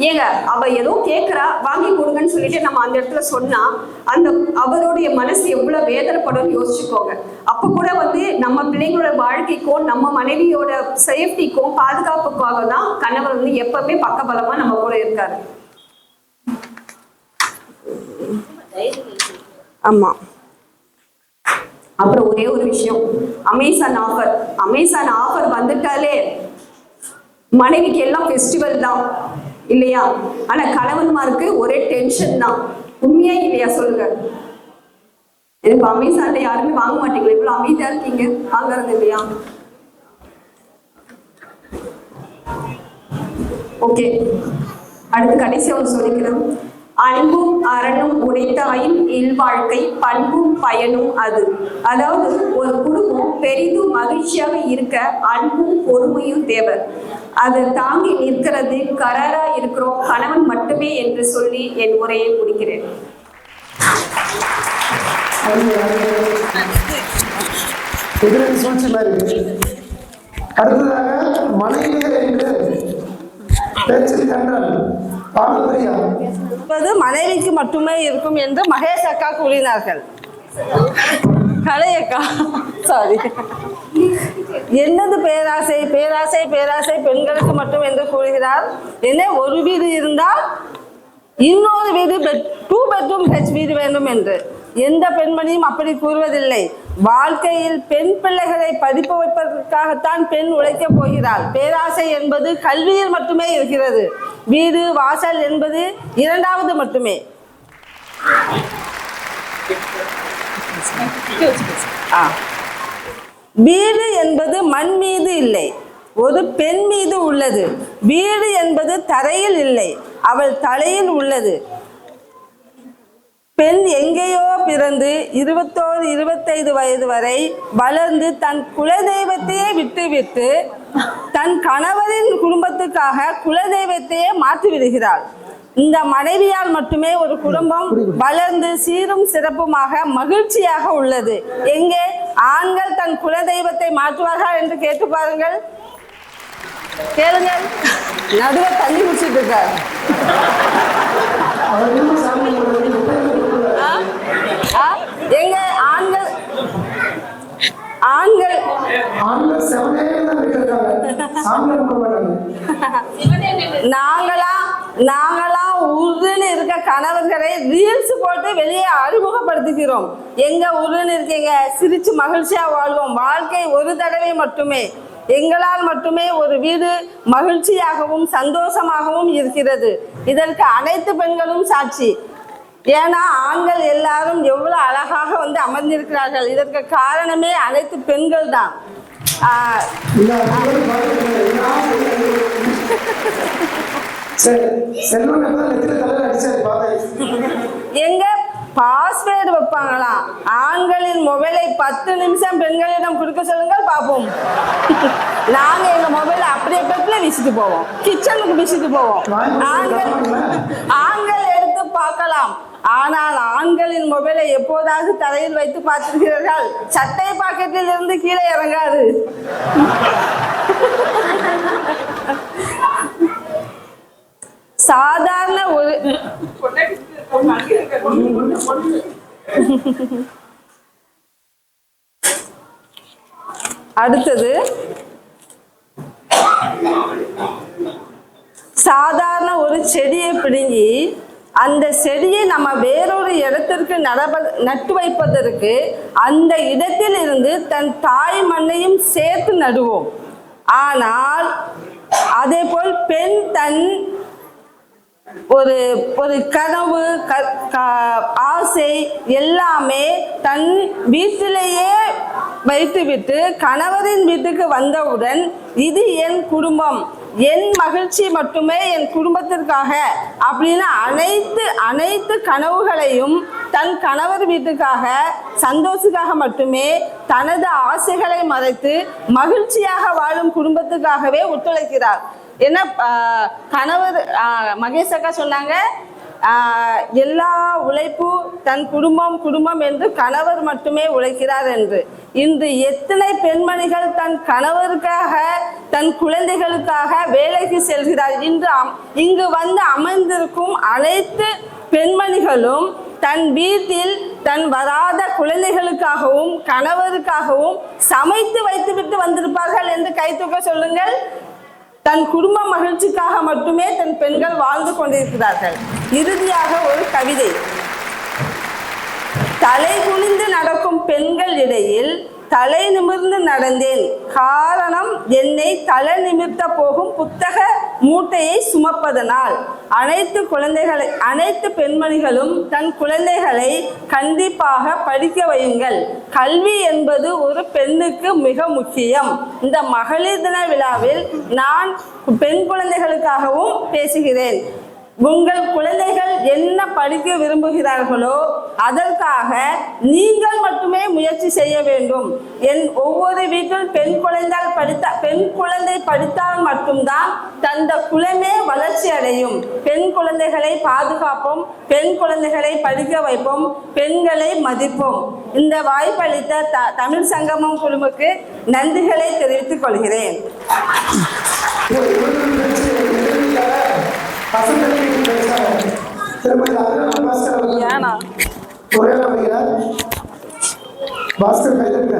ஏங்க அவ ஏதோ கேட்கறா வாங்கி கொடுங்கன்னு சொல்லிட்டு நம்ம அந்த இடத்துல சொன்னா அந்த அவருடைய மனசு எவ்வளவு வேதனைப்படும் யோசிச்சுக்கோங்க. அப்ப கூட வந்து நம்ம பிள்ளைங்களோட வாழ்க்கைக்கும் நம்ம மனைவியோட சேஃப்டிக்கும் பாதுகாப்புக்காக தான் கணவர் வந்து எப்பவுமே பக்கபலமா நம்ம கூட இருக்காரு. ஆமா. அப்புறம் ஒரே ஒரு விஷயம், அமேசான் ஆஃபர் வந்துட்டாலே மனைவிக்கு எல்லாம் ஃபெஸ்டிவல் தான் இல்லையா? ஆனா கணவன்மாருக்கு ஒரே டென்ஷன் தான். உண்மையா இல்லையா சொல்லுங்க? இப்ப அமேசான்ல யாருமே வாங்க மாட்டீங்களா? இவ்வளவு அமைதியா இருக்கீங்க, வாங்குறது இல்லையா? ஓகே, அடுத்து கடைசி ஒன்று சொல்லிக்கிறேன். அன்பும் அரணும் உடைத்தாயின் இல்வாழ்க்கை பண்பும் பயனும் அது. அதாவது ஒரு குடும்பம் பெரிதும் மகிழ்ச்சியாக இருக்க அன்பும் பொறுமையும் தேவை. அதை தாங்கி நிற்கிறது கராரா இருக்கிறோம் கணவன் மட்டுமே என்று சொல்லி என் உரையை முடிக்கிறேன். அடுத்ததாக மனைவியர் என்று பேச்சு கண்டால் பானுபிரியா. என்பது மனைவிக்கு மட்டுமே இருக்கும் என்று மகேஷ் அக்கா கூறினார்கள். கலை அக்கா சாரி. என்னது பேராசை பேராசை பேராசை பெண்களுக்கு மட்டும் என்று கூறுகிறார். என்ன ஒரு வீடு இருந்தால் இன்னொரு வீடு 2 bedroom H வீடு வேண்டும் என்று எந்த பெண்மணியும் அப்படி கூறுவதில்லை. வாழ்க்கையில் பெண் பிள்ளைகளை படிப்பு வைப்பதற்காகத்தான் பெண் உழைக்கப் போகிறாள். பேராசை என்பது கல்வியில் மட்டுமே இருக்கிறது. வீடு வாசல் என்பது 2வது மட்டுமே. வீடு என்பது மண் மீது இல்லை, ஒரு பெண் மீது உள்ளது. வீடு என்பது தரையில் இல்லை, அவள் தலையில் உள்ளது. பெண் எங்கேயோ பிறந்து 21, 25 வயது வரை வளர்ந்து தன் குலதெய்வத்தையே விட்டுவிட்டு தன் கணவரின் குடும்பத்துக்காக குலதெய்வத்தையே மாற்றி விடுகிறாள். இந்த மனைவியால் மட்டுமே ஒரு குடும்பம் வளர்ந்து சீரும் சிறப்புமாக மகிழ்ச்சியாக உள்ளது. எங்கே ஆண்கள் தன் குலதெய்வத்தை மாற்றுவார்கள் என்று கேட்டு பாருங்கள், கேளுங்கள். நடுவே தண்ணி குடிச்சிட்டு இருக்கார். எங்க ஆண்கள் ஆண்கள் நாங்களா உருன்னு இருக்க கணவர்களை ரீல்ஸ் போட்டு வெளியே அறிமுகப்படுத்துகிறோம். எங்க உருன்னு இருக்கீங்க, சிரிச்சு மகிழ்ச்சியா வாழ்வோம். வாழ்க்கை ஒரு தடவை மட்டுமே. எங்களால் மட்டுமே ஒரு வீடு மகிழ்ச்சியாகவும் சந்தோஷமாகவும் இருக்கிறது. இதற்கு அனைத்து பெண்களும் சாட்சி. ஏன்னா ஆண்கள் எல்லாரும் எவ்வளவு அழகாக வந்து அமர்ந்திருக்கிறார்கள். இதற்கு காரணமே அனைத்து பெண்கள் தான். எங்க பாஸ்வேர்டு வைப்பாங்களா? ஆண்களின் மொபைலை 10 நிமிஷம் பெண்களிடம் கொடுக்க சொல்லுங்கள் பார்ப்போம். நாங்க எங்க மொபைலை அப்படியே பெட்ல வீசிட்டு போவோம், கிச்சனுக்கு வீசிட்டு போவோம். ஆண்கள் எடுத்து பார்க்கலாம். ஆனால் ஆண்களின் மொபைலை எப்போதாவது தரையில் வைத்து பார்த்திருக்கிறீர்கள்? சட்டை பாக்கெட்டில் இருந்து கீழே இறங்காது. சாதாரண ஒரு அடுத்தது சாதாரண ஒரு செடியை பிடுங்கி அந்த செடியை நம்ம வேறொரு இடத்திற்கு நட்டு வைப்பதற்கு அந்த இடத்தில் இருந்து தன் தாய் மண்ணையும் சேர்த்து நடுவோம். ஆனால் அதே போல் பெண் தன் ஒரு கனவு ஆசை எல்லாமே தன் வீட்டிலேயே வைத்துவிட்டு கணவரின் வீட்டுக்கு வந்தவுடன் இது என் குடும்பம், என் மகிழ்ச்சி மட்டுமே, என் குடும்பத்திற்காக அப்படின்னு அனைத்து கனவுகளையும் தன் கணவர் வீட்டுக்காக சந்தோஷத்துக்காக மட்டுமே தனது ஆசைகளை மறைத்து மகிழ்ச்சியாக வாழும் குடும்பத்துக்காகவே ஒத்துழைக்கிறார். என்ன கணவர் மகேஷ் அக்கா சொன்னாங்க, எல்லா உழைப்பு தன் குடும்பம் என்று கணவர் மட்டுமே உழைக்கிறார் என்று. இன்று எத்தனை பெண்மணிகள் தன் கணவருக்காக தன் குழந்தைகளுக்காக வேலைக்கு செல்கிறார். இங்கு வந்து அமர்ந்திருக்கும் அனைத்து பெண்மணிகளும் தன் வீட்டில் தன் வராத குழந்தைகளுக்காகவும் கணவருக்காகவும் சமைத்து வைத்துவிட்டு வந்திருப்பார்கள் என்று கை தூக்க சொல்லுங்கள். தன் குடும்ப மகிழ்ச்சிக்காக மட்டுமே தன் பெண்கள் வாழ்ந்து கொண்டிருக்கிறார்கள். இறுதியாக ஒரு கவிதை. தலை குனிந்து நடக்கும் பெண்கள் இடையில் தலை நிமிர்ந்து நடந்தேன். காரணம் என்னை தலை நிமிர்த்த போகும் புத்தக மூட்டையை சுமப்பதனால். அனைத்து பெண்மணிகளும் தன் குழந்தைகளை கண்டிப்பாக படிக்க வையுங்கள். கல்வி என்பது ஒரு பெண்ணுக்கு மிக முக்கியம். இந்த மகளிர் தின விழாவில் நான் பெண் குழந்தைகளுக்காகவும் பேசுகிறேன். உங்கள் குழந்தைகள் என்ன படிக்க விரும்புகிறார்களோ அதற்காக நீங்கள் மட்டுமே முயற்சி செய்ய வேண்டும். ஒவ்வொரு வீட்டில் பெண் குழந்தை படித்தால் மட்டும்தான் தந்த குலமே வளர்ச்சி அடையும். பெண் குழந்தைகளை பாதுகாப்போம், பெண் குழந்தைகளை படிக்க வைப்போம், பெண்களை மதிப்போம். இந்த வாய்ப்பளித்த தமிழ் சங்கமம் குழுவுக்கு நன்றிகளை தெரிவித்துக் கொள்கிறேன். திருமதி அருணா பாஸ்கர் அவர்கள் ஏனா உரையாட வருகிறார். பாஸ்கர் கைதட்டுங்க.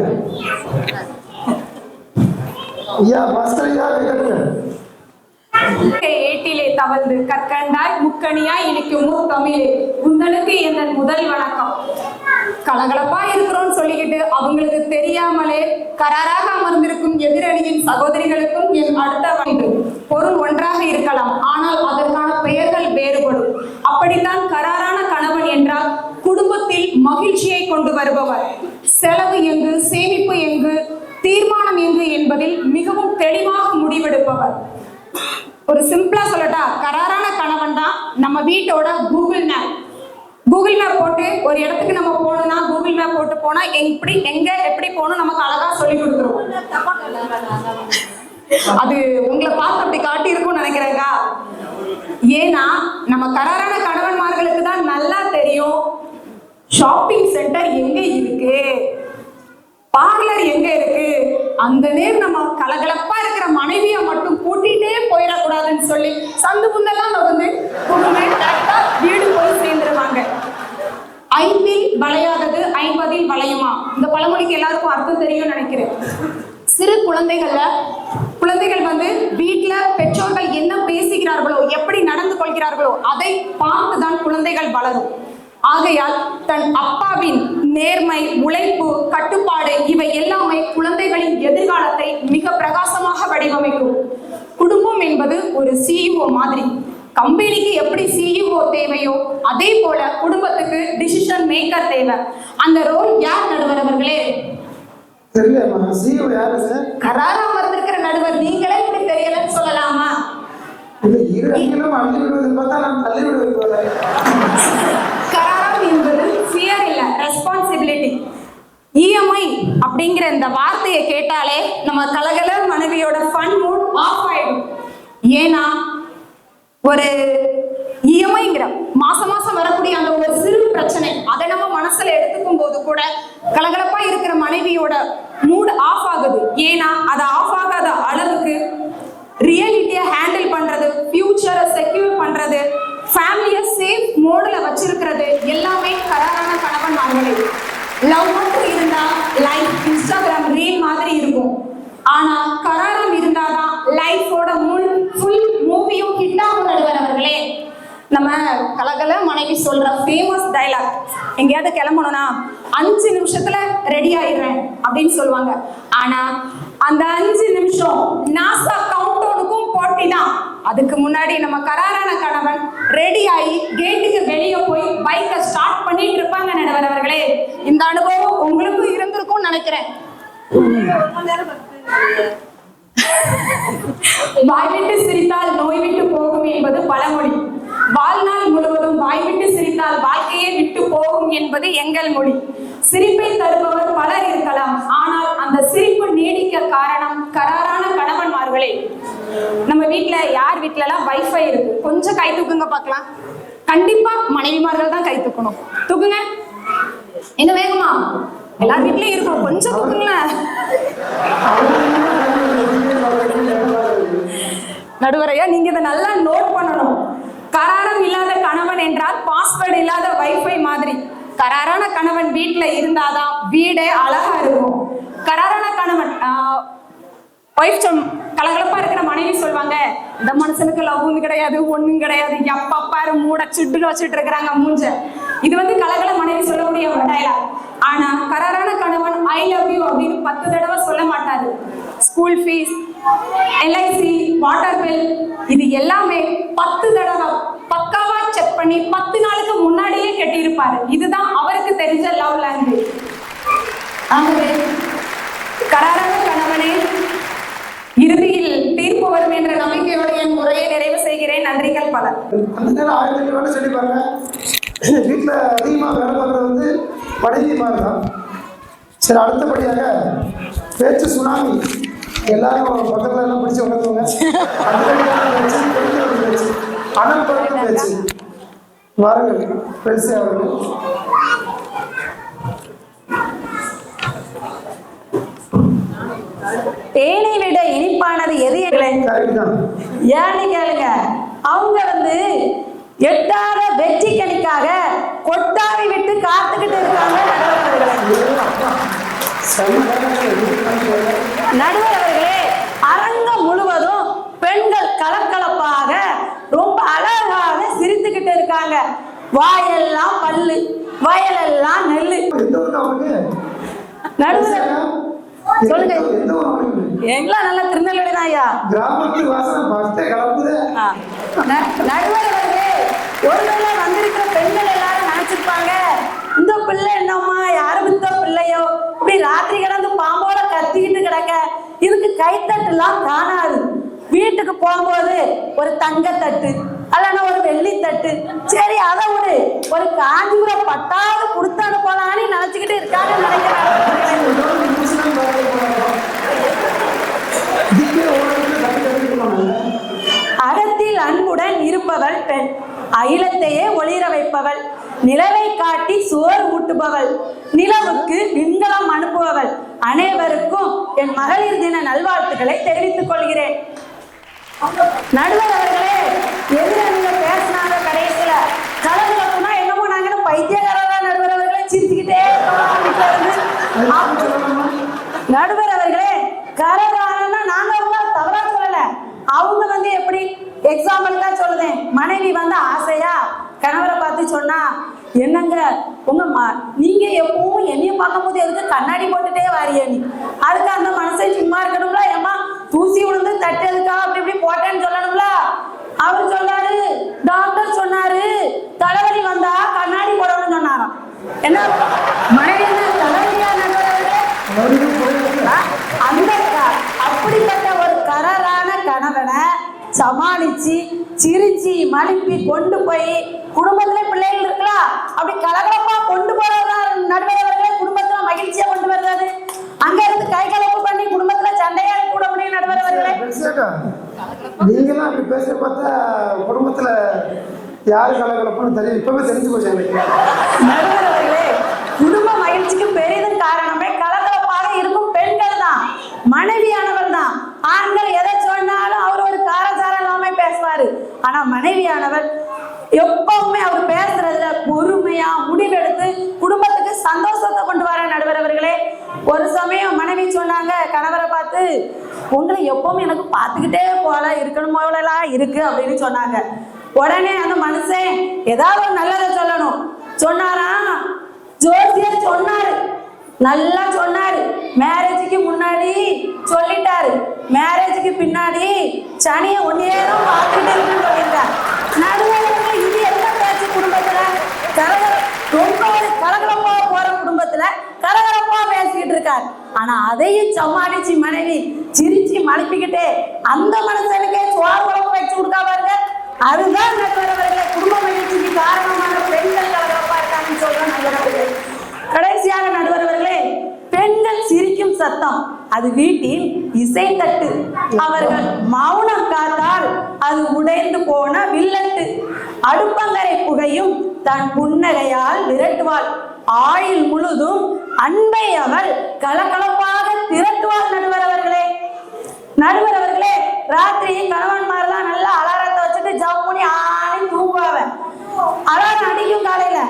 ஐயா பாஸ்கர் ஐயா கைதட்டுங்க. ஏட்டிலே தவழ்ந்து கற்கண்டாய் முக்கணியாய் இனிக்கும் முத்தமிழே உந்தனுக்கு என் முதல் வணக்கம். கலகலப்பா இருக்கிறோம்னு சொல்லிக்கிட்டு அவங்களுக்கு தெரியாமலே கராராக அமர்ந்திருக்கும் எதிரணியின் சகோதரிகளுக்கும் என் அடுத்த வணக்கம். பொருள் ஒன்றாக இருக்கலாம், ஆனால் அதற்கான பெயர்கள் வேறுபடும். அப்படித்தான் கராரான கணவன் என்றால் குடும்பத்தில் மகிழ்ச்சியை கொண்டு வருபவர். செலவு எங்கு, சேமிப்பு எங்கு, தீர்மானம் எங்கு என்பதில் மிகவும் தெளிவாக முடிவெடுப்பவர். ஒரு சிம்பிளா சொல்லட்டா, கராரான கணவன் தான் நம்ம வீட்டோட கூகுள் மேப். கூகுள் மேப் போட்டு ஒரு இடத்துக்கு நம்ம போகணும்னா கூகுள் மேப் போட்டு போனா எங்க எப்படி போகணும் நமக்கு அழகா சொல்லி கொடுத்துருவோம். அது உங்களை பார்த்து அப்படி காட்டி இருக்கும்னு நினைக்கிறேங்க. ஏன்னா நம்ம கராரான கணவன்மார்களுக்கு தான் நல்லா தெரியும் ஷாப்பிங் சென்டர் எங்க இருக்கு, பார்லர் எங்க இருக்கு. அந்த நேரம் நம்ம கலகலப்பா இருக்கிற மனைவியை மட்டும் கூட்டிகிட்டே போயிடக்கூடாதுன்னு சொல்லி சந்து புந்தெல்லாம் வந்து வீடு போய் சேர்ந்துருவாங்க. ஐந்தில் வளையாதது 50 வளையுமா, இந்த பழமொழிக்கு எல்லாருக்கும் அர்த்தம் தெரியும்னு நினைக்கிறேன். சிறு குழந்தைகள் வந்து வீட்டுல பெற்றோர்கள் என்ன பேசுகிறார்களோ, எப்படி நடந்து கொள்கிறார்களோ அதை பார்த்துதான் குழந்தைகள் வளரும். ஆகையால் தன் அப்பாவின் நேர்மை, உழைப்பு, கட்டுப்பாடு இவை எல்லாமே குழந்தைகளின் எதிர்காலத்தை மிக பிரகாசமாக வடிவமைக்கும். குடும்பம் என்பது ஒரு சிஇஓ மாதிரி. கம்பெனிக்கு எப்படி சிஇஓ தேவையோ அதே போல குடும்பத்துக்கு டிசிஷன் மேக்கர் தேவை. அந்த ரோல் யார் நடுவர் அவர்களே? தெரியல சிஇஓ யாரு சார்? கராரா அமர்ந்திருக்கிற நடுவர் நீங்களே இப்படி தெரியலன்னு சொல்லலாமா? இல்ல இரு அணிகளும் அள்ளி விடுவதை பார்த்தா நான் தள்ளி விடுவது. கராரம் என்பது ஃபியர் இல்ல, ரெஸ்பான்சிபிலிட்டி. இஎம்ஐ அப்படிங்கிற இந்த வார்த்தையை கேட்டாலே நம்ம கலகல மனைவியோட ஃபன் மூட் ஆஃப் ஆயிடும். ஏன்னா ஒரு இஎம்ஐங்கிற மாசம் வரக்கூடிய அந்த ஒரு சிறு பிரச்சனை அதை நம்ம மனசுல எடுத்துக்கும் போது கூட கலகலப்பா இருக்கிற மனைவியோட மூட் ஆஃப் ஆகுது. ஏன்னா அது ஆஃப் ஆகாத அளவுக்கு ரியாலிட்டியை ஹேண்டில் பண்றது, ஃபியூச்சரை செக்யூர் பண்றது, ஃபேமிலியை சேஃப் மோட்ல வச்சிருக்கிறது எல்லாமே கராரான கணவன்மார்களே. லவ் மட்டும் இருந்தா லைஃப் இன்ஸ்டாகிராம் ரீல் மாதிரி இருக்கும். ஆனா கராரம் இருந்தாதான் லைஃபோட ஃபுல் மூவியும் ஹிட் ஆகும் நடுவர் அவர்களே. நம்ம கலகல மனைவி சொல்ற ஃபேமஸ் டைலாக், எங்கேயாவது கிளம்பணும்னா 5 நிமிஷத்துல ரெடி ஆயிடுறேன் அப்படின்னு சொல்லுவாங்க. ஆனா அந்த 5 நிமிஷம் நாசா கவுண்டவுனுக்கும் போட்டி தான். அதுக்கு முன்னாடி நம்ம கராரான கணவன் ரெடி ஆகி கேட்டுக்கு வெளியே போய் பைக்கை ஸ்டார்ட் பண்ணிட்டு இருப்பாங்க நடுவர் அவர்களே. இந்த அனுபவம் உங்களுக்கும் இருந்திருக்கும் நினைக்கிறேன். வாய் விட்டு சிரித்தால் நோய் விட்டு போகும் என்பது பழமொழி. வாழ்நாள் முழுவதும் வாய் விட்டு சிரித்தால் வாழ்க்கையே விட்டு போகும் என்பது எங்கள் மொழி. சிரிப்பை தருபவர் பலர் இருக்கலாம், ஆனால் அந்த சிரிப்பு நீடிக்க காரணம் கராரான கணவன்மார்களே. நம்ம வீட்டுல யார் வீட்டுல எல்லாம் வைஃபை இருக்கு, கொஞ்சம் கை தூக்குங்க பார்க்கலாம். கண்டிப்பா மனைவிமார்கள் தான் கை தூக்கணும். தூக்குங்க, என்ன வேகமா? எல்லார் வீட்லயும் இருக்கும், கொஞ்சம் தூக்குங்களேன். நடுவரையா, நீங்க இதை நல்லா நோட் பண்ணணும். கராரம் இல்லாத கணவன் என்றால் பாஸ்வேர்டு இல்லாத வைஃபை மாதிரி. கராரான கணவன் வீட்டுல இருந்தாதான் வீடே அழகா இருக்கும். கராரான கணவன் ஒய்ஃப் கலகலப்பா இருக்கிற மனைவி சொல்வாங்க, இந்த மனுஷனுக்கு லவ்வும் கிடையாது, ஒண்ணும் கிடையாது, எப்ப பாரு மூட சிட்டு வச்சுட்டு இருக்கிறாங்க மூஞ்ச. இது வந்து கலகல மனைவி சொல்லக்கூடிய ஒரு டைலாக். ஆனா கராரான கணவன் ஐ லவ் யூ அப்படின்னு 10 தடவை சொல்ல மாட்டாரு. School fees, LIC, water bill இது எல்லாமே 10 தடவை பக்காவா செக் பண்ணி 10 நாளுக்கு முன்னாடியே கட்டியிருப்பாரு. இதுதான் அவருக்கு தெரிஞ்ச லவ் லாங்குவேஜ். ஆகவே கராரான கணவனே, இறுதியில் தீர்ப்பு வரும் என்ற நம்பிக்கையோடு என் முறையை நிறைவு செய்கிறேன். நன்றிகள் பல. அந்த நேரம் 1000 வேலை சொல்லி பாருங்க. வீட்டில் அதிகமாக வேலை பார்க்குறது வந்து மனைவி மாதிரி தான். சரி, அடுத்தபடியாக பேச்சு சுனாமி. எல்லாரும் பக்கத்துல எல்லாம் பிடிச்சி உணர்த்துவாங்க. பேச்சு அனல் பறக்கும் பேச்சு. வாருங்கள் பெருசே அவர்கள். தேனை விட இனிப்பானது எது? கரெக்ட் தான். ஏன்னு கேளுங்க, அவங்க வந்து எட்டாத வெற்றி கணிக்காக கொட்டாவி விட்டு காத்துக்கிட்டு இருக்காங்க நடுவர் அவர்களே. அரங்கம் முழுவதும் பெண்கள் கலக்கலப்பாக ரொம்ப அழகாக சிரித்துக்கிட்டு இருக்காங்க. வாயெல்லாம் பல்லு, வயலெல்லாம் நெல்லு. நடுவர் சொல்லுங்க. எங்கெல்லாம் நல்லா திருநெல்வேலி தான் ஐயா. நடுவர் அவர்களே, ஒருவேளை வந்திருக்கிற பெண்கள் எல்லாரும் நினைச்சிருப்பாங்க, இந்த பிள்ளை என்னம்மா யாரு இந்த பிள்ளையோ இப்படி ராத்திரி கிடந்து பாம்போட கத்திக்கிட்டு கிடக்க, இதுக்கு கைத்தட்டுலாம் காணாது. வீட்டுக்கு போகும்போது ஒரு தங்கத்தட்டு அல்லனா ஒரு வெள்ளி தட்டு, சரி அதை விடு, ஒரு காஞ்சிபுரம் பட்டாவது கொடுத்து அனுப்பலான்னு நினைச்சுக்கிட்டு இருக்காங்க நினைக்கிறாங்க. அகத்தில் அன்புடன் இருப்பவள் பெண், அகிலத்தையே ஒளிர வைப்பவள், நிலவை காட்டி சோறு ஊட்டுபவள், நிலவுக்கு விண்கலம் அனுப்புபவள். அனைவருக்கும் என் மகளிர் தின நல்வாழ்த்துக்களை தெரிவித்துக் கொள்கிறேன். நடுவர் அவர்களே, எதிரணியில பேசினாங்க கடைசியில கலந்துனா என்னமோ நாங்க பைத்தியக்காரா நடுவர் அவர்களே சிரிச்சுக்கிட்டே நடுவர் அவர்களே, கரகாரன்னா நாங்க தவறா சொல்லல. அவங்க வந்து எப்படி எக்ஸாம்பிள் தான் சொல்லுதேன். மனைவி வந்து ஆசையா கணவரை பார்த்து சொன்னா, என்னங்க உங்க நீங்க எப்பவும் என்னைய பார்க்கும் போது எதுக்கு கண்ணாடி போட்டுட்டே வாரியா நீ, அதுக்கு அந்த மனுஷன் சும்மா இருக்கணும்ல, ஏமா தூசி விழுந்து தட்டதுக்கா அப்படி இப்படி போட்டேன்னு சொல்லணும்ல. அவர் சொன்னாரு, டாக்டர் சொன்னாரு தலைவலி வந்தா கண்ணாடி போடணும்னு சொன்னாராம். என்ன மனைவி தலைவலியா அந்த அப்படிப்பட்ட ஒரு கரரான கணவனை சமாளிச்சு சிரிச்சு மழுப்பி கொண்டு போய் குடும்பத்துல பிள்ளைகள் இருக்கலாம் அப்படி கலகலப்பா கொண்டு போறதுதான் நடுவர் அவர்களே குடும்பத்துல மகிழ்ச்சியா கொண்டு வர்றது. அங்க இருந்து கை கலப்பு பண்ணி குடும்பத்துல சண்டையா கூட முடியும் நடுவர் அவர்களே. நீங்களாம் அப்படி பேச பார்த்தா குடும்பத்துல யாரு கலகலப்புன்னு தெரியும், இப்பவே தெரிஞ்சு போச்சு. நடுவர் அவர்களே, குடும்ப மகிழ்ச்சிக்கு பெரிதும் காரணமே கலகலப்பாக இருக்கும் பெண்கள் தான், மனைவியானவள் தான். ஆண்கள் எதை சொன்னாலும் அவர் ஒரு காரசாரம் இல்லாம பேசுவாரு. ஆனா மனைவியானவள் எப்பவுமே அவர் பேசுறதுல பொறுமையா முடிவெடுத்து குடும்பத்துக்கு சந்தோஷத்தை கொண்டு வர நடுவர் அவர்களே. ஒரு சமயம் மனைவி சொன்னாங்க கணவரை பார்த்து, உங்களை எப்பவும் எனக்கு பார்த்துக்கிட்டே போல இருக்கணும் போலலாம் இருக்கு அப்படின்னு சொன்னாங்க. உடனே அந்த மனுஷன் ஏதாவது ஒரு நல்லதை சொல்லணும் சொன்னாரா, ஜோசியர் சொன்னாரு, நல்லா சொன்னாரு. மேரேஜுக்கு முன்னாடி சொல்லிட்டாரு, மேரேஜுக்கு பின்னாடி சனியை ஒன்னேரம் பார்த்துட்டு இருக்குன்னு சொல்லியிருக்காரு. நடுவர்கள் இது என்ன பேச்சு குடும்பத்துல ரொம்ப ஒரு கலகலப்பா போற குடும்பத்துல கலகலப்பா பேசிக்கிட்டு இருக்காரு. ஆனா அதையும் சமாளிச்சு மனைவி சிரிச்சு மழுப்பிக்கிட்டே அந்த மனுஷனுக்கே சோறு குழம்பு வச்சு கொடுக்கா பாருங்க. அதுதான் நடுவரவர்களை குடும்ப மகிழ்ச்சிக்கு காரணமான பெண்கள் கலகலப்பா இருக்காங்கன்னு சொல்றேன் நடுவரவர்களே. கடைசியாக நடுவரவர்களே, பெண்கள் சிரிக்கும் சத்தம் அது வீட்டில் இசை தட்டு, அவர்கள் மௌனம் காத்தால் அது உடைந்து போன வில்லட்டு, அடுப்பங்கரை புகையும் தன் புன்னகையால் விரட்டுவாள், ஆயுள் முழுதும் அன்பை அவள் கலகலப்பாக திரட்டுவாள். நடுவரவர்களே நடுவரவர்களே, ராத்திரி கணவன்மாரெல்லாம் நல்லா அலாரத்தை வச்சுட்டு ஜவுனி ஆணி தூங்குவாங்க. அலாரம் அடிக்கும் காலையில,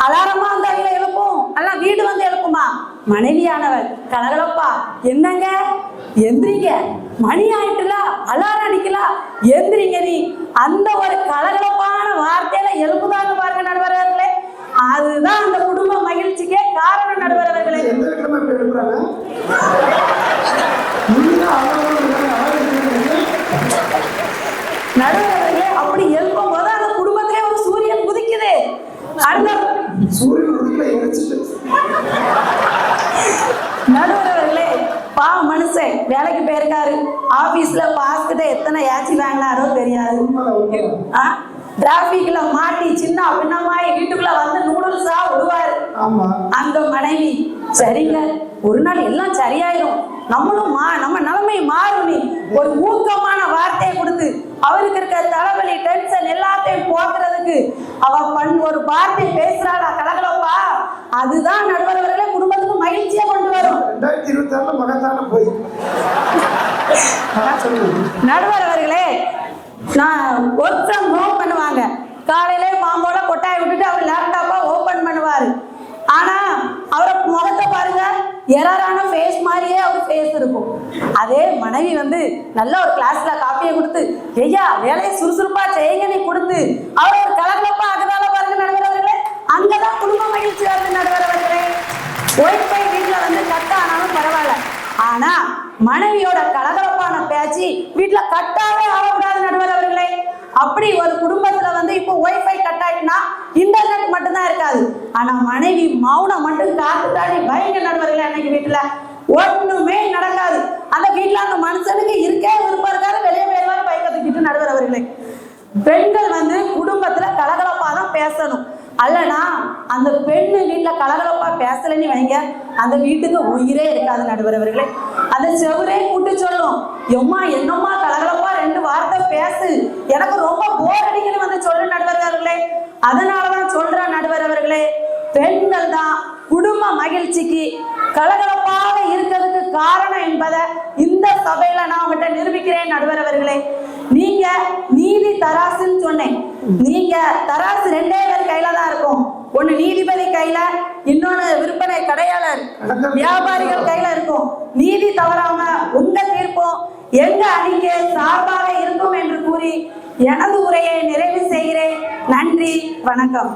அலாரமா வந்து அவையில எழுப்பும், எல்லாம் வீடு வந்து எழுப்புமா. மனைவியானவர் கலகலப்பா, என்னங்க எந்திரிங்க, மணி ஆயிட்டுல, அலாரம் அடிக்கல, எந்திரிங்க நீ, அந்த ஒரு கலகலப்பான வார்த்தையில எழுப்புதாங்க பாருங்க நடுவரவர்களே. அதுதான் அந்த குடும்ப மகிழ்ச்சிக்கே காரணம் நடுவரவர்களே. நடுவரவர்களே, அப்படி எழுப்பும் போது அந்த குடும்பத்திலே ஒரு சூரியன் உதிக்குது. நடுவரவர்களே, பாவ மனுஷன் வேலைக்கு போயிருக்காரு, ஆபீஸ்ல பாஸ்கிட்ட எத்தனை ஏச்சி வாங்கினாரோ தெரியாது, டிராபிக்ல மாட்டி சின்ன பின்னமாய் வீட்டுக்குள்ள வந்து நூடுல்ஸா விடுவாரு. அங்க மனைவி, சரிங்க ஒரு நாள் எல்லாம் சரியாயிரும், நம்மளும் நம்ம நிலைமை மாறும், நீ ஒரு ஊக்கமான வார்த்தையை கொடுத்து அவருக்கு இருக்க தலைவலி டென்ஷன் எல்லாத்தையும் போக்குறதுக்கு அவ ஒரு வார்த்தை பேசுறாளா கலகலப்பா, அதுதான் நடுவரவர்களே குடும்பத்துக்கு மகிழ்ச்சியா கொண்டு வரும். 2026 மகத்தான போய் நடுவரவர்களே, நான் ஒர்க் ஃப்ரம் ஹோம் பண்ணுவாங்க, காலையிலே பாம்போட கொட்டாயை விட்டுட்டு அவர் லேப்டாப்பை ஓபன் பண்ணுவார். ஆனா அவரை முகத்தை பாருங்க, எரரான ஃபேஸ் மாதிரியே அவர் ஃபேஸ் இருக்கும். அதே மனைவி வந்து நல்ல ஒரு கிளாஸ்ல காப்பியை கொடுத்து ஐயா வேலையை சுறுசுறுப்பா செய்யுங்க நீ கொடுத்து அவர் ஒரு கலகலப்பா அதனால பாருங்க நடுவர் அவர்களே, அங்கதான் குடும்ப மகிழ்ச்சி வருது நடுவர் அவர்களே. ஒய்ஃபை வீட்டுல வந்து கட் ஆனாலும் பரவாயில்ல, ஆனா மனைவியோட கலகலப்பான பேச்சு வீட்டுல கட்டாவே ஆகக்கூடாது நடுவர் அவர்களே. அப்படி ஒரு குடும்பத்துல வந்து இப்போ ஒய்ஃபை கட் ஆயிட்டுனா இன்டர்நெட் மட்டும்தான் இருக்காது, ஆனா மனைவி மௌனம் மட்டும் காத்துட்டாடி பயங்க நடுவர்களே. அன்னைக்கு வீட்டுல ஒண்ணுமே நடக்காது. அந்த வீட்டுல அந்த மனுஷனுக்கு இருக்கே விருப்பம் இருக்காது, வெளியே போயிருவாரு பைக்க தூக்கிட்டு நடுவர் அவர்களே. பெண்கள் வந்து குடும்பத்துல கலகலப்பா தான் பேசணும், அல்லனா அந்த பெண்ணு வீட்டுல கலகலப்பா பேசலன்னு வைங்க, அந்த வீட்டுக்கு உயிரே இருக்காது நடுவர் அவர்களே. அந்த செவரே கூட்டு சொல்லும், எம்மா என்னம்மா கலகலப்பா 2 வார்த்தை பேசு, எனக்கு ரொம்ப போர் அடிக்குன்னு வந்து சொல்லு நடுவர் அவர்களே. அதனாலதான் சொல்றேன் நடுவர் அவர்களே, பெண்கள் தான் குடும்ப மகிழ்ச்சிக்கு கலகலப்பாக இருக்கிறதுக்கு காரணம் என்பதை இந்த சபையில நான் உங்கள்கிட்ட நிரூபிக்கிறேன் நடுவர் அவர்களே. நீங்க நீதி தராசுன்னு சொன்னேன், நீங்க தராசு 2 பேர் கையில தான் இருக்கும். ஒண்ணு நீதிபதி கையில, இன்னொன்னு விற்பனை கடையாளர் வியாபாரிகள் கையில இருக்கும். நீதி தவறாம உங்க தீர்ப்பும் எங்க அணிக்கு சார்பாக இருக்கும் என்று கூறி எனது உரையை நிறைவு செய்கிறேன். நன்றி, வணக்கம்.